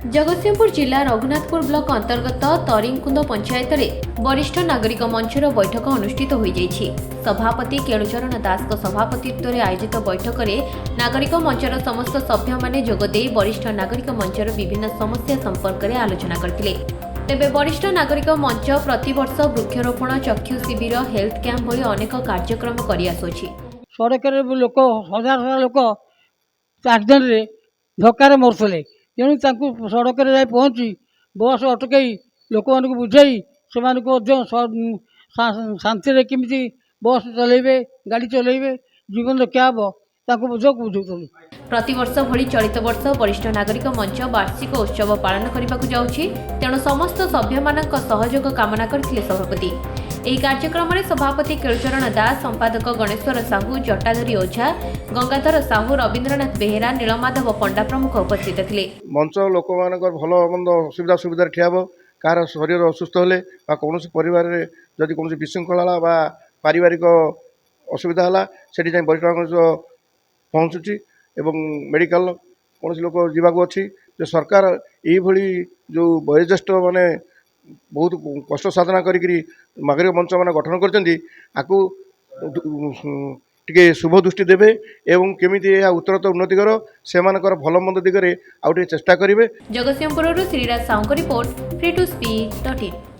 जगतसिंहपुर जिला रघुनाथपुर ब्लॉक अंतर्गत तरिंगकुंद पंचायत में वरिष्ठ नागरिक मंचर बैठक अनुष्ठित हो जाइछि। सभापति केलुचरण दास सभापतित्व में आयोजित बैठक में नागरिक मंचर समस्त सभ्य माने जोगदे वरिष्ठ नागरिक मंचर विभिन्न समस्या संपर्क में आलोचना करथिले। तेबे वरिष्ठ नागरिक मंच प्रतिवर्ष वृक्षरोपण, चक्षु शिविर, हेल्थ कैंप भली अनेक कार्यक्रम करि आसुछि। सड़क लोक हजार हजार लोक एक्सीडेंट धक्कार मरुले तेणु सड़क जाए पहुँची बस अटकई लोक मानक बुझाई से शांति केमी बस चलेबे गाड़ी चलेबे जीवन रक्षा हम बुझाऊँ। प्रतिवर्ष भली चलित वर्ष वरिष्ठ नागरिक मंच वार्षिक उत्सव पालन करने जाउछि, तेणु समस्त सभ्य मानक सहयोग कामना करथिले सभापति। ଏହି କାର୍ଯ୍ୟକ୍ରମରେ ସଭାପତି କେଳୁଚରଣ ଦାସ, ସମ୍ପାଦକ ଗଣେଶ୍ୱର ସାହୁ, ଜଟାଧରୀ ଓଝା, ଗଙ୍ଗାଧର ସାହୁ, ରବୀନ୍ଦ୍ରନାଥ ବେହେରା, ନୀଳମାଧବ ପଣ୍ଡା ପ୍ରମୁଖ ଉପସ୍ଥିତ ଥିଲେ। ମଞ୍ଚ ଲୋକମାନଙ୍କର ଭଲ ମନ୍ଦ ସୁବିଧାରେ ଠିଆ ହେବ। କାହାର ଶରୀର ଅସୁସ୍ଥ ହେଲେ ବା କୌଣସି ପରିବାରରେ ଯଦି କୌଣସି ବିଶୃଙ୍ଖଳା ହେଲା ବା ପାରିବାରିକ ଅସୁବିଧା ହେଲା ସେଠି ଯାଇ ବରିଷ୍ଠ ନାଗରିକ ପହଞ୍ଚୁଛି ଏବଂ ମେଡ଼ିକାଲ କୌଣସି ଲୋକ ଯିବାକୁ ଅଛି ଯେ ସରକାର ଏଇଭଳି ଯେଉଁ ବয়োଜ୍ୟେଷ୍ଠ ମାନେ बहुत कष्ट साधना करी नागरिक मंच मान गठन करके शुभ दृष्टि देवे एवं केमिति उत्तरत उन्नतिकर से भल मंद दिगरे आउ चेष्टा करेंगे। Jagatsinghpur Shriraj Sahu report, free to speak.in।